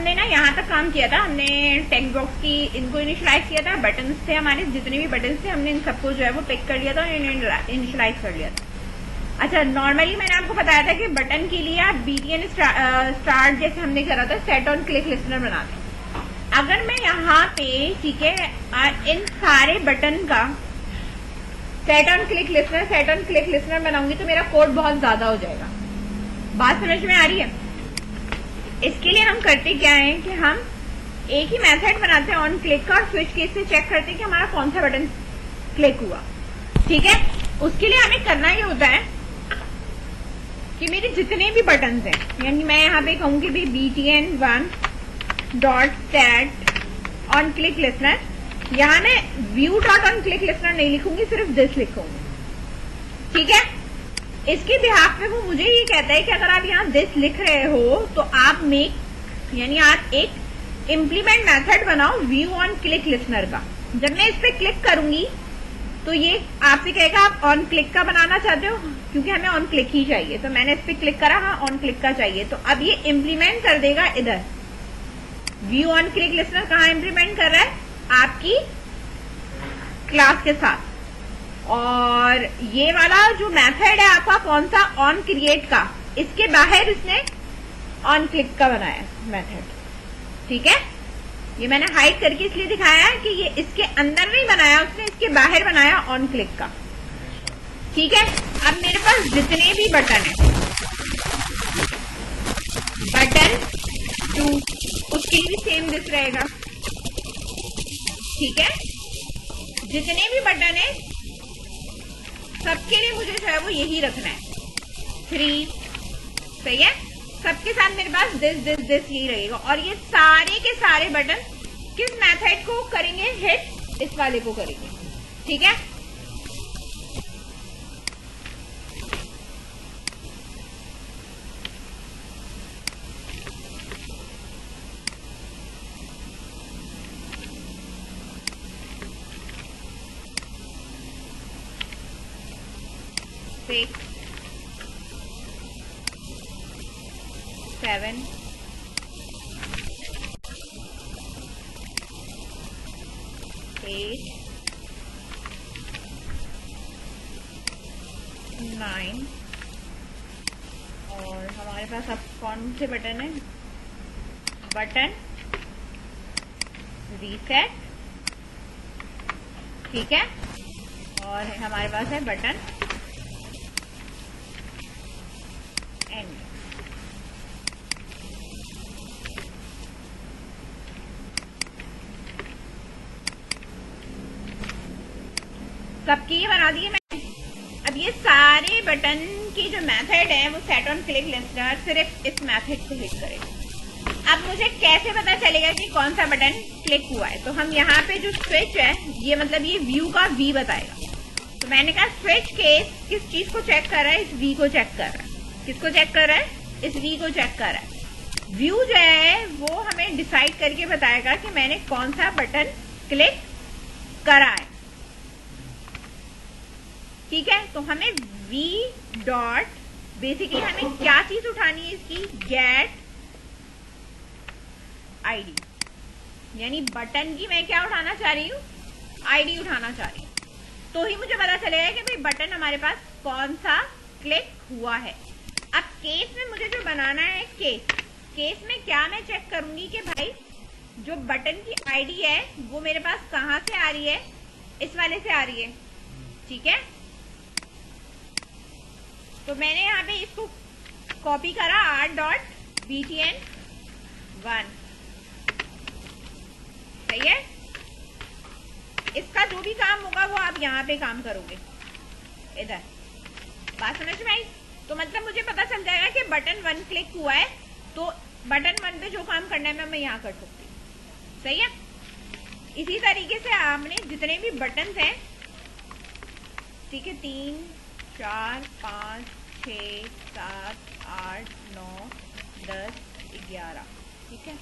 हमने ना यहाँ तक काम किया था, हमने टेक्स्ट बॉक्स की इनको इनिशियलाइज किया था, बटन थे हमारे, जितने भी बटन थे हमने इन सबको जो है वो पिक कर लिया था और इनिशियलाइज कर लिया था। अच्छा, नॉर्मली मैंने आपको बताया था कि बटन के लिए आप BTN स्टार्ट जैसे हमने करा था सेट ऑन क्लिक लिस्नर बनाते हैं। अगर मैं यहाँ पे, ठीक है, इन सारे बटन का सेट ऑन क्लिक लिस्नर बनाऊंगी तो मेरा कोड बहुत ज्यादा हो जाएगा। बात समझ में आ रही है? इसके लिए हम करते क्या है कि हम एक ही मेथड बनाते हैं ऑन क्लिक का और स्विच केस से चेक करते हैं कि हमारा कौन सा बटन क्लिक हुआ। ठीक है, उसके लिए हमें करना ये होता है कि मेरे जितने भी बटन हैं, यानी मैं यहाँ पे कहूंगी भी BTN1 dot set on click listener, यहाँ मैं view dot on click listener नहीं लिखूंगी, सिर्फ दिस लिखूंगी। ठीक है, इसके बिहाफ पे वो मुझे ये कहता है कि अगर आप यहाँ दिस लिख रहे हो तो आप मेक, यानी आप एक इम्प्लीमेंट मेथड बनाओ व्यू ऑन क्लिक लिसनर का। जब मैं इस पे क्लिक करूंगी तो ये आपसे कहेगा आप ऑन क्लिक का बनाना चाहते हो, क्योंकि हमें ऑन क्लिक ही चाहिए, तो मैंने इस पे क्लिक करा, हाँ ऑन क्लिक का चाहिए, तो अब ये इम्प्लीमेंट कर देगा इधर। व्यू ऑन क्लिक लिसनर कहाँ इम्प्लीमेंट कर रहा है? आपकी क्लास के साथ। और ये वाला जो मेथड है आपका कौन सा, ऑन क्रिएट का, इसके बाहर इसने ऑन क्लिक का बनाया मेथड। ठीक है, ये मैंने हाइड करके इसलिए दिखाया है कि ये इसके अंदर नहीं बनाया उसने, इसके बाहर बनाया ऑन क्लिक का। ठीक है, अब मेरे पास जितने भी बटन है, बटन 2 उसके लिए भी सेम दिस रहेगा। ठीक है, जितने भी बटन है सबके लिए मुझे जो है वो यही रखना है 3। सही है, सबके साथ मेरे पास दिस यही रहेगा। और ये सारे के सारे बटन किस मेथड को करेंगे? हिट, इस वाले को करेंगे। ठीक है, सिक्स 7 8 9 और हमारे पास अब कौन से बटन है? Button reset. ठीक है, और हमारे पास है बटन एंड। सबकी ये बना दिए मैंने। अब ये सारे बटन की जो मेथड है वो सेट ऑन क्लिक लिस्नर सिर्फ इस मेथड से हिट करेगा। अब मुझे कैसे पता चलेगा कि कौन सा बटन क्लिक हुआ है? तो हम यहाँ पे जो स्विच है, ये मतलब ये व्यू का V बताएगा। तो मैंने कहा स्विच केस किस चीज को चेक कर रहा है? इस V को चेक कर रहा है। किसको चेक कर रहा है? इस V को चेक कर रहा है। व्यू जो है वो हमें डिसाइड करके बताएगा कि मैंने कौन सा बटन क्लिक करा है। ठीक है, तो हमें V डॉट, बेसिकली हमें क्या चीज उठानी है इसकी? गेट आईडी, यानी बटन की मैं क्या उठाना चाह रही हूँ? आईडी उठाना चाह रही हूँ। तो ही मुझे पता चलेगा कि भाई बटन हमारे पास कौन सा क्लिक हुआ है। अब केस में मुझे जो बनाना है, केस में क्या मैं चेक करूंगी कि भाई जो बटन की आईडी है वो मेरे पास कहाँ से आ रही है? इस वाले से आ रही है। ठीक है, तो मैंने यहाँ पे इसको कॉपी करा r.btn1। सही है, इसका जो भी काम होगा वो आप यहाँ पे काम करोगे इधर। बात समझ में आई? तो मतलब मुझे पता चल जाएगा कि बटन 1 क्लिक हुआ है, तो बटन 1 पे जो काम करना है मैं यहाँ कर सकती हूँ। सही है, इसी तरीके से आपने जितने भी बटन हैं, ठीक है, 3 4 5 6 7 8 9 10 11, ठीक है,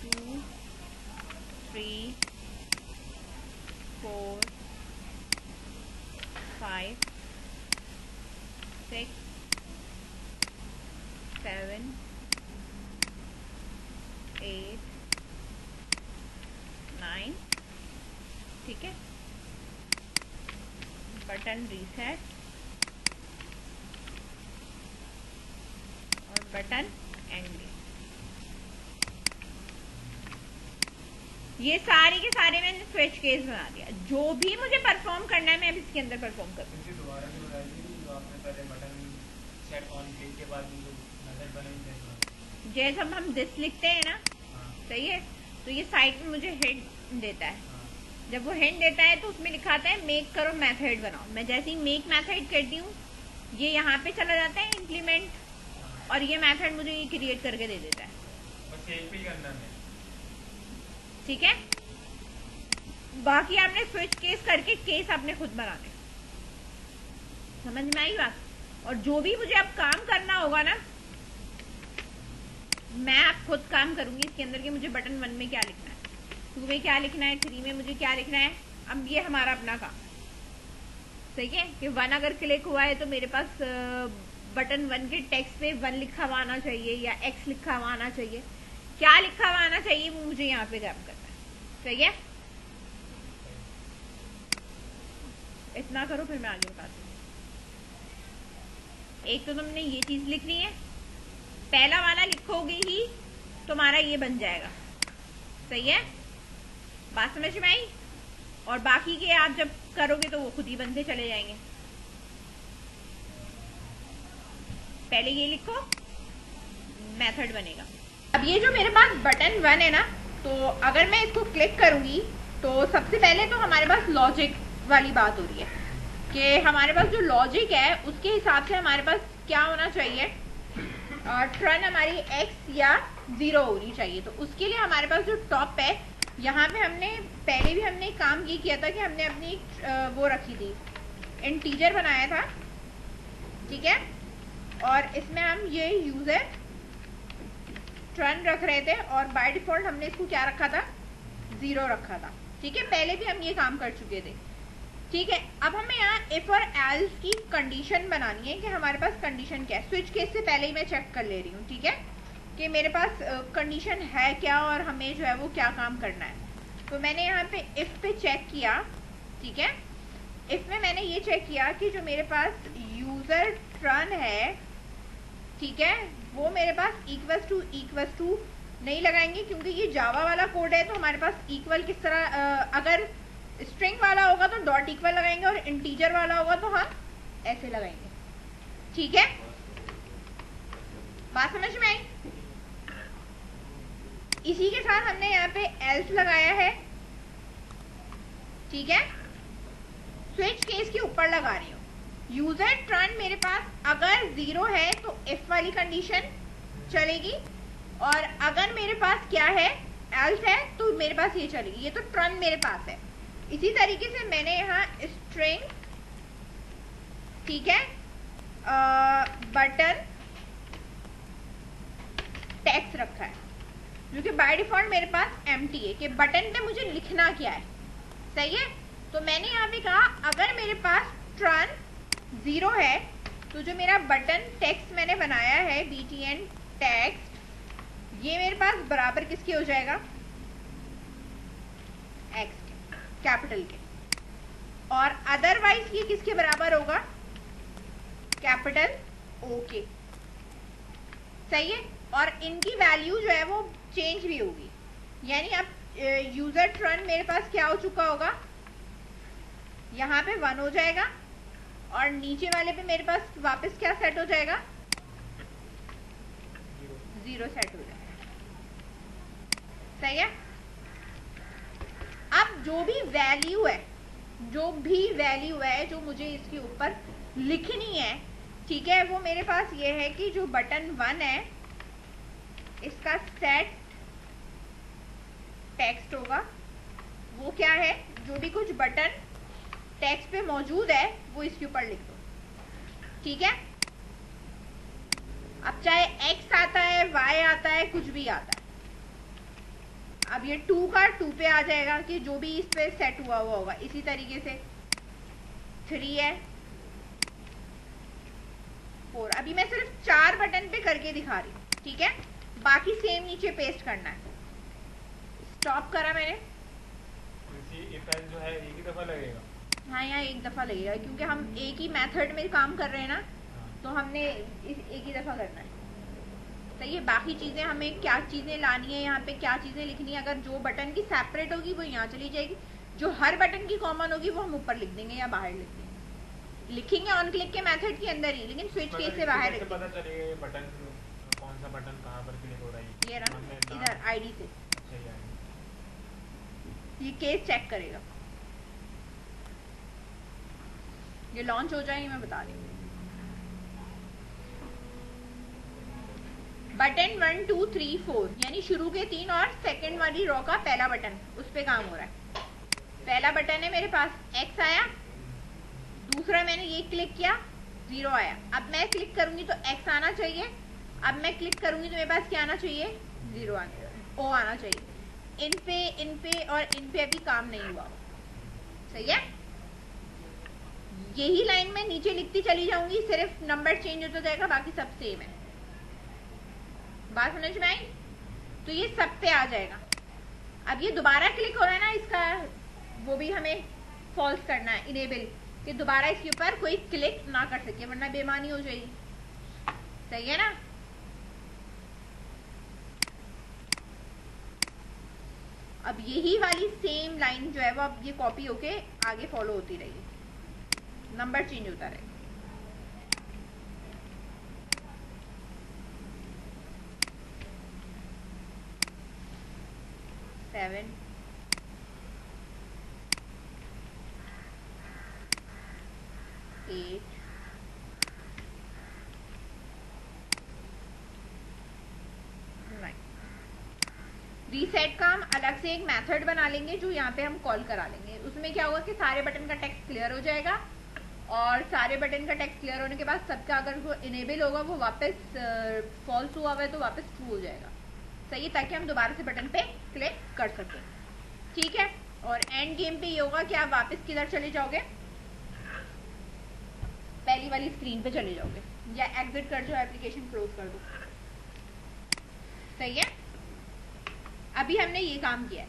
2 3 4 5 6 7 8 9, ठीक है, बटन रीसेट और बटन एंड। ये सारे के सारे मैंने स्विच केस बना दिया। जो भी मुझे परफॉर्म करना है मैं अब इसके अंदर परफॉर्म करूँगी। दोबारा से बताइए, जो आपने पहले बटन सेट ऑन किए के बाद जो मेथड बनाई, जैसे हम दिस लिखते हैं ना, सही है, तो ये साइड में मुझे हिंट देता है। जब वो हिंट देता है तो उसमें लिखाता है मेक करो मेथड बनाओ। मैं जैसे ही मेक मेथड करती हूँ ये यहाँ पे चला जाता है इम्प्लीमेंट, और ये मेथड मुझे ये क्रिएट करके दे देता है। बस एक भी करना है, ठीक है। बाकी आपने स्विच केस करके केस आपने खुद बनाने, समझ में आई बात। और जो भी मुझे अब काम करना होगा ना, मैं अब खुद काम करूंगी इसके अंदर कि मुझे बटन 1 में क्या लिखना है, 2 में क्या लिखना है, 3 में मुझे क्या लिखना है। अब ये हमारा अपना काम, सही है, कि 1 अगर क्लिक हुआ है तो मेरे पास बटन 1 के टेक्स्ट पे 1 लिखा हुआ आना चाहिए या x लिखा हुआ आना चाहिए, क्या लिखा हुआ आना चाहिए वो मुझे यहाँ पे काम करना है, सही है। इतना करो फिर मैं आगे बताती हूँ। एक तो तुमने ये चीज लिखनी है, पहला वाला लिखोगे ही तुम्हारा ये बन जाएगा, सही है, बात समझ में आई। और बाकी के आप जब करोगे तो वो खुद ही बनते चले जाएंगे। पहले ये लिखो, मेथड बनेगा। अब ये जो मेरे पास बटन 1 है ना, तो अगर मैं इसको क्लिक करूंगी तो सबसे पहले तो हमारे पास लॉजिक वाली बात हो रही है कि हमारे पास जो लॉजिक है उसके हिसाब से हमारे पास क्या होना चाहिए, टर्न हमारी x या 0 होनी चाहिए। तो उसके लिए हमारे पास जो टॉप है, यहाँ पे हमने पहले भी हमने काम ये किया था कि हमने अपनी वो रखी थी, इंटीजर बनाया था, ठीक है, और इसमें हम ये यूजर टर्न रख रहे थे और बाय डिफॉल्ट हमने इसको क्या रखा था, 0 रखा था, ठीक है। पहले भी हम ये काम कर चुके थे, ठीक है। अब हमें यहाँ इफ और एल्स की कंडीशन बनानी है कि हमारे पास कंडीशन क्या है। स्विच केस से पहले ही मैं चेक कर ले रही हूँ, ठीक है, कि मेरे पास कंडीशन है क्या और हमें जो है वो क्या काम करना है। तो मैंने यहाँ पे इफ पे चेक किया, ठीक है। इफ में मैंने ये चेक किया कि जो मेरे पास यूजर टर्न है, ठीक है, वो मेरे पास इक्वल टू नहीं लगाएंगे क्योंकि ये जावा वाला कोड है। तो हमारे पास इक्वल किस तरह, अगर स्ट्रिंग वाला होगा तो डॉट इक्वल लगाएंगे और इंटीजर वाला होगा तो हम ऐसे लगाएंगे, ठीक है, बात समझ में आई। इसी के साथ हमने यहाँ पे एल्स लगाया है, ठीक है, स्विच केस के ऊपर लगा रही हूँ। यूजर टर्न मेरे पास अगर 0 है तो इफ वाली कंडीशन चलेगी, और अगर मेरे पास क्या है, एल्स है, तो मेरे पास ये चलेगी। ये तो टर्न मेरे पास है। इसी तरीके से मैंने यहाँ स्ट्रिंग, ठीक है, बटन टेक्स्ट रखा है जो कि बाय डिफॉल्ट मेरे पास एम्प्टी है कि बटन पे मुझे लिखना क्या है, सही है। तो मैंने यहाँ पे कहा अगर मेरे पास टर्न 0 है तो जो मेरा बटन टेक्स्ट मैंने बनाया है btn टेक्स्ट, ये मेरे पास बराबर किसके हो जाएगा, x के, कैपिटल के, और अदरवाइज ये किसके बराबर होगा, कैपिटल O के, सही है। और इनकी वैल्यू जो है वो चेंज भी होगी, यानी अब यूजर टर्न मेरे पास क्या हो चुका होगा, यहाँ पे 1 हो जाएगा और नीचे वाले पे मेरे पास वापस क्या सेट हो जाएगा, 0 सेट हो जाएगा, सही है। अब जो भी वैल्यू है जो मुझे इसके ऊपर लिखनी है, ठीक है, वो मेरे पास ये है कि जो बटन 1 है इसका सेट टेक्स्ट होगा, वो क्या है, जो भी कुछ बटन टेक्स्ट पे मौजूद है वो इसके ऊपर लिख दो, ठीक है। अब चाहे x आता है, y आता है, कुछ भी आता है। अब ये 2 का 2 पे आ जाएगा कि जो भी इस पे सेट हुआ होगा। इसी तरीके से 3 है, 4। अब अभी मैं सिर्फ 4 बटन पे करके दिखा रही हूँ, ठीक है, बाकी सेम नीचे पेस्ट करना है। स्टॉप करा मैंने। इफेक्ट जो है एक ही दफा लगेगा? हाँ, यहाँ एक दफा लगेगा क्योंकि हम एक ही मेथड में काम कर रहे हैं ना, तो हमने एक ही दफा करना है। सही है। बाकी चीजें हमें क्या चीजें लानी है, यहाँ पे क्या चीजें लिखनी है, अगर जो बटन की सेपरेट होगी वो यहाँ चली जाएगी, जो हर बटन की कॉमन होगी वो हम ऊपर लिख देंगे या बाहर लिख देंगे। लिखेंगे ऑन क्लिक के मेथड के अंदर ही, लेकिन स्विच केस से बाहर लिख देंगे। पता चलेगा ये बटन कौन सा बटन कहाँ पर क्लिक हो रहा है? ये रहा इधर आईडी से। अच्छा, ये केस चेक करेगा। ये लॉन्च हो जाएगी, मैं बता रही हूँ। बटन 1 2 3 4 यानी शुरू के 3 और सेकंड वाली रो का पहला बटन, उस पे काम हो रहा है। पहला बटन है मेरे पास, एक्स आया। दूसरा मैंने ये क्लिक किया, 0 आया। अब मैं क्लिक करूंगी तो एक्स आना चाहिए, अब मैं क्लिक करूंगी तो मेरे पास क्या आना चाहिए? 0 ओ आना चाहिए। इन पे और इन पे अभी काम नहीं हुआ। सही है। यही लाइन में नीचे लिखती चली जाऊंगी, सिर्फ नंबर चेंज होता जाएगा, बाकी सब सेम है। बात समझ में आई? तो ये सब पे आ जाएगा। अब ये दोबारा क्लिक हो रहा है ना इसका, वो भी हमें फॉल्स करना है, इनेबल, कि दोबारा इसके ऊपर कोई क्लिक ना कर सके, वरना बेईमानी हो जाएगी। सही है ना? अब यही वाली सेम लाइन जो है वो अब ये कॉपी होके आगे फॉलो होती रहेगी, नंबर चेंज होता रहेगा। सेवन, 8, 9। रीसेट का हम अलग से एक मेथड बना लेंगे जो यहाँ पे हम कॉल करा लेंगे। उसमें क्या होगा कि सारे बटन का टेक्स्ट क्लियर हो जाएगा, और सारे बटन का टेक्स्ट क्लियर होने के बाद सबका अगर वो इनेबल होगा, वो वापस फॉल्स हुआ है तो वापस ट्रू हो जाएगा। सही है, ताकि हम दोबारा से बटन पे क्लिक कर सकें। ठीक है। और एंड गेम पे ये होगा कि आप वापस किधर चले जाओगे? पहली वाली स्क्रीन पे चले जाओगे, या एग्जिट कर जाओ, एप्लीकेशन क्लोज कर दो। सही है। अभी हमने ये काम किया है।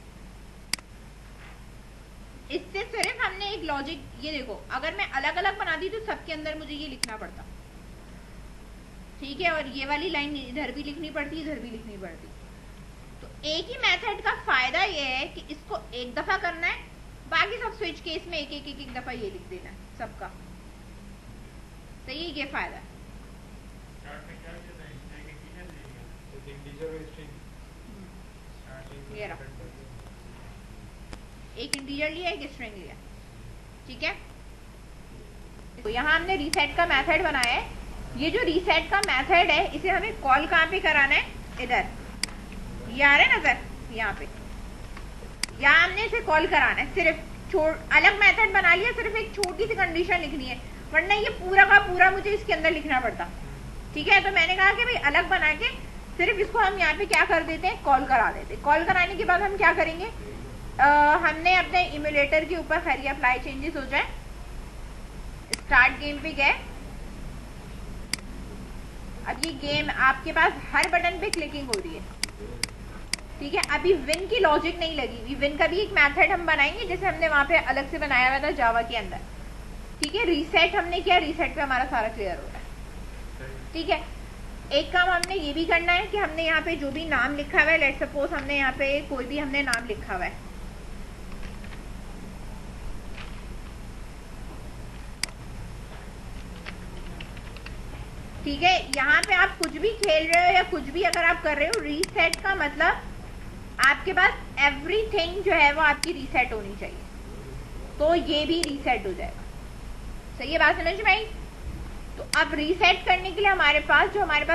इससे सिर्फ हमने एक लॉजिक, ये देखो, अगर मैं अलग अलग बनाती तो सबके अंदर मुझे ये लिखना पड़ता। ठीक है। और ये वाली लाइन इधर भी लिखनी पड़ती, इधर भी लिखनी पड़ती। तो एक ही मेथड का फायदा ये है कि इसको एक दफा करना है, बाकी सब स्विच केस में एक दफा ये लिख देना है सबका। सही है, ये फायदा है। ये रहा, एक इंटीजर लिया, एक स्ट्रिंग लिया। ठीक है। तो यहाँ हमने रीसेट का मेथड बनाया है। ये जो रीसेट का मेथड है, इसे हमें कॉल कहाँ पे कराना है? इधर, ये आ रहा है नजर, यहाँ पे। यहाँ हमने इसे कॉल कराना है। सिर्फ अलग मेथड बना लिया, सिर्फ एक छोटी सी कंडीशन लिखनी है, वरना ये पूरा का पूरा मुझे इसके अंदर लिखना पड़ता। ठीक है। तो मैंने कहा कि भाई अलग बना के सिर्फ इसको हम यहाँ पे क्या कर देते हैं? कॉल करा देते हैं। कॉल कराने के बाद हम क्या करेंगे? हमने अपने इम्यूलेटर के ऊपर खैरिए अप्लाई चेंजेस हो जाए, स्टार्ट गेम पे गए। अब ये गेम आपके पास हर बटन पे क्लिकिंग हो रही है। ठीक है। अभी विन की लॉजिक नहीं लगी। विन का भी एक मेथड हम बनाएंगे, जैसे हमने वहां पे अलग से बनाया हुआ था जावा के अंदर। ठीक है। रीसेट हमने किया, रीसेट पे हमारा सारा क्लियर हो रहा है। ठीक है। एक काम हमने ये भी करना है कि हमने यहाँ पे जो भी नाम लिखा हुआ है, लेट सपोज हमने यहाँ पे कोई भी हमने नाम लिखा हुआ है, ठीक है। यहाँ पे आप कुछ भी खेल रहे हो या कुछ भी अगर आप कर रहे हो, रीसेट का मतलब आपके पास एवरीथिंग जो है वो आपकी रीसेट होनी चाहिए, तो ये भी रीसेट हो जाएगा। सही है, बात समझ में आई? तो अब रीसेट करने के लिए हमारे पास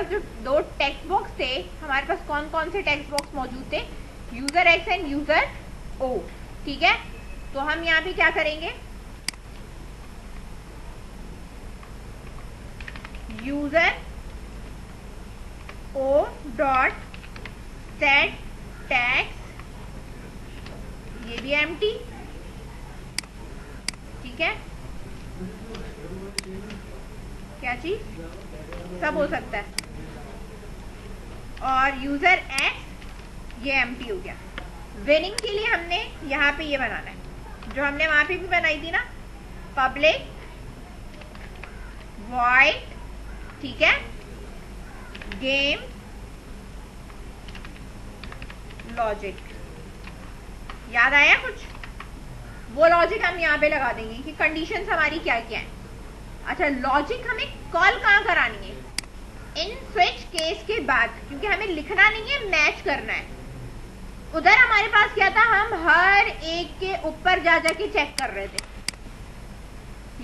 जो दो टेक्स्ट बॉक्स थे, हमारे पास कौन कौन से टेक्स्ट बॉक्स मौजूद थे? User X and user O. ठीक है। तो हम यहाँ पे क्या करेंगे? User O dot set text, ये भी एम्प्टी। ठीक है। क्या चीज, सब हो सकता है। और यूजर एक्स, ये एम्प्टी हो गया। विनिंग के लिए हमने यहाँ पे ये बनाना है जो हमने वहां पे भी बनाई थी ना, पब्लिक वॉइड, ठीक है, गेम लॉजिक। याद आया कुछ? वो लॉजिक हम यहाँ पे लगा देंगे कि कंडीशंस हमारी क्या क्या है। अच्छा, लॉजिक हमें कॉल कहाँ करानी है? इन स्विच केस के बाद, क्योंकि हमें लिखना नहीं है, मैच करना है। उधर हमारे पास क्या था, हम हर एक के ऊपर जा जाके चेक कर रहे थे।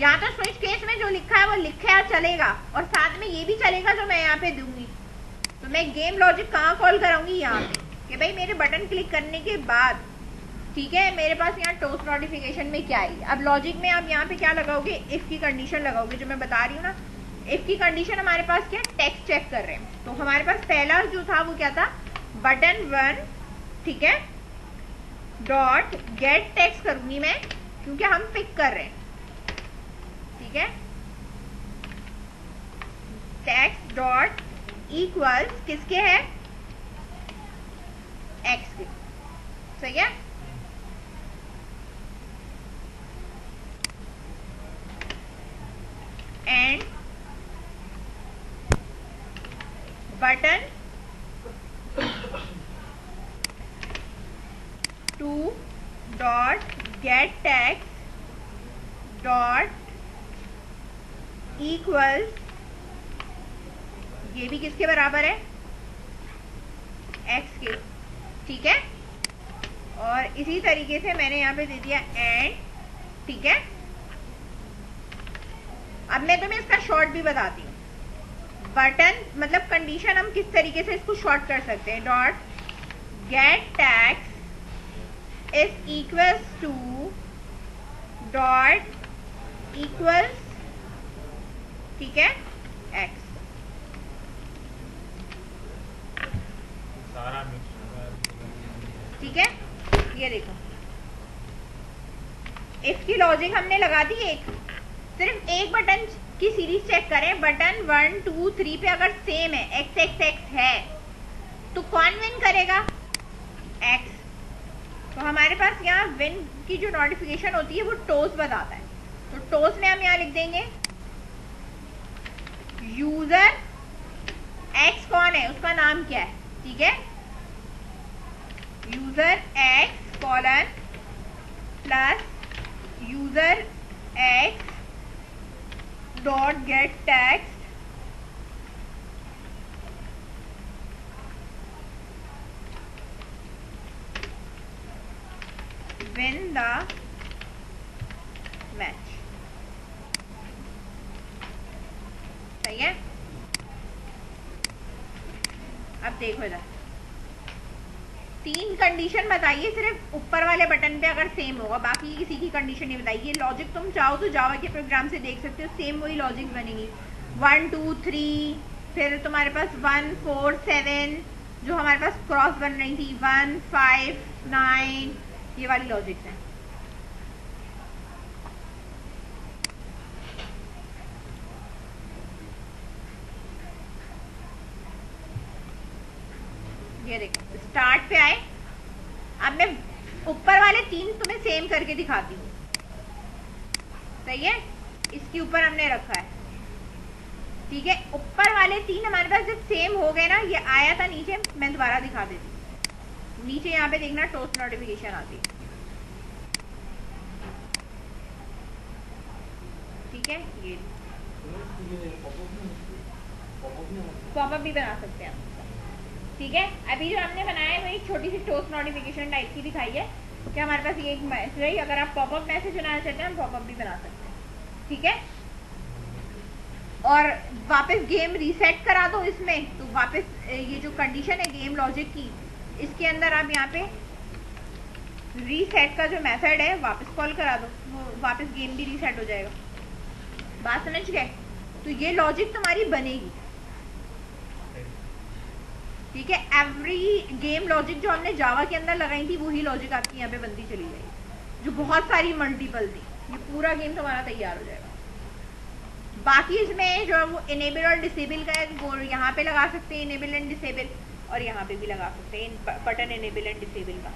यहाँ तो स्विच केस में जो लिखा है वो लिखा चलेगा, और साथ में ये भी चलेगा जो मैं यहाँ पे दूंगी। तो मैं गेम लॉजिक कहाँ कॉल कराऊंगी? यहाँ पे, कि भाई मेरे बटन क्लिक करने के बाद, ठीक है, मेरे पास यहाँ टोस्ट नोटिफिकेशन में क्या आएगी। अब लॉजिक में आप यहाँ पे क्या लगाओगे? इफ की कंडीशन लगाओगे, जो मैं बता रही हूँ ना। इफ की कंडीशन हमारे पास क्या, टेक्स्ट चेक कर रहे हैं। तो हमारे पास पहला जो था वो क्या था, बटन 1, ठीक है, डॉट गेट टेक्स्ट करूंगी मैं, क्योंकि हम पिक कर रहे हैं, ठीक है। टेक्स्ट डॉट इक्वल्स किसके है? एक्स के, सही है। And button 2 dot gate text dot equals, ये भी किसके बराबर है? एक्स के, ठीक है। और इसी तरीके से मैंने यहाँ पे दे दिया एंड, ठीक है। अब मैं तुम्हें इसका शॉर्ट भी बताती हूँ। बटन मतलब कंडीशन हम किस तरीके से इसको शॉर्ट कर सकते हैं। Dot get tax is equals to dot equals, ठीक है, एक्स। सारा मिक्स, ठीक है, ये देखो, इफ की लॉजिक हमने लगा दी एक। सिर्फ एक बटन की सीरीज चेक करें, बटन 1 2 3 पे अगर सेम है, एक्स एक्स एक्स है, तो कौन विन करेगा? एक्स। तो हमारे पास यहाँ विन की जो नोटिफिकेशन होती है वो टोस बताता है। तो टोस में हम यहाँ लिख देंगे यूजर एक्स कौन है, उसका नाम क्या है, ठीक है, user x colon plus user x dot gate text win the match, सही है। अब देखो इधर 3 कंडीशन बताइए, सिर्फ ऊपर वाले बटन पे अगर सेम होगा, बाकी किसी की कंडीशन नहीं बताई। ये लॉजिक तुम चाहो तो जावा के प्रोग्राम से देख सकते हो, सेम वही लॉजिक बनेगी। 1 2 3, फिर तुम्हारे पास 1 4 7, जो हमारे पास क्रॉस बन रही थी 1 5 9, ये वाली लॉजिक्स हैं। ये देखो स्टार्ट पे आए। अब मैं ऊपर वाले 3 तुम्हें सेम करके दिखाती हूँ, सही है। इसके ऊपर हमने रखा है, ठीक है। ऊपर वाले 3 हमारे पास जब सेम हो गए ना, ये आया था नीचे, मैं दोबारा दिखा देती हूँ। नीचे यहाँ पे देखना टोस्ट नोटिफिकेशन आती है, ठीक है। ये पॉपअप भी बना सकते हैं आप, ठीक है। अभी जो हमने बनाया है वो एक छोटी सी टोस्ट नोटिफिकेशन टाइप की दिखाई है कि हमारे पास ये एक मैसेज है। अगर आप पॉपअप मैसेज बनाना चाहते हैं, हम पॉपअप भी बना सकते हैं, ठीक है। और वापस गेम रीसेट करा दो इसमें, तो वापस ये जो कंडीशन है गेम लॉजिक की, इसके अंदर आप यहाँ पे रीसेट का जो मेथड है वापस कॉल करा दो, वो वापस गेम भी रीसेट हो जाएगा। बात समझ गए? तो ये लॉजिक तुम्हारी बनेगी, ठीक है। एवरी गेम लॉजिक जो हमने जावा के अंदर लगाई थी, वही लॉजिक आपकी यहाँ पे बनती चली जाएगी, जो बहुत सारी मल्टीपल थी। ये पूरा गेम तुम्हारा तैयार हो जाएगा। बाकी इसमें जो है वो इनेबल और डिसेबल का है, वो यहाँ पे लगा सकते हैं इनेबल एंड डिसेबल, और यहाँ पे भी लगा सकते हैं बटन इनेबल एंड डिसेबल का।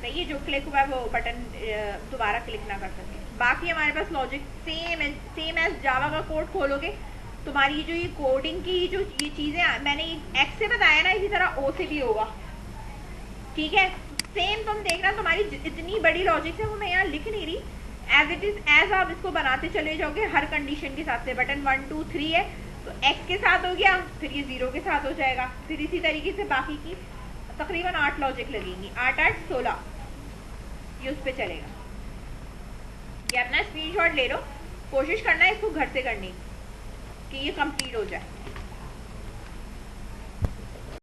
तो ये जो क्लिक हुआ है वो बटन दोबारा क्लिक ना कर सके। बाकी हमारे पास लॉजिक सेम एज जावा का कोड खोलोगे, तुम्हारी जो ये कोडिंग की जो ये चीज़ें मैंने एक्स से बताया ना, इसी तरह ओ से भी होगा, ठीक है। सेम तुम देखना, तुम्हारी इतनी बड़ी लॉजिक है वो मैं यहाँ लिख नहीं रही, एज इट इज एज आप इसको बनाते चले जाओगे हर कंडीशन के साथ से। बटन 1 2 3 है तो एक्स के साथ हो गया, फिर ये 0 के साथ हो जाएगा, फिर इसी तरीके से बाकी की तकरीबन 8 लॉजिक लगेंगी, 8 8 16 ये उस पर चलेगा। ये अपना स्क्रीनशॉट ले लो, कोशिश करना है इसको घर से करने की कि ये कंप्लीट हो जाए।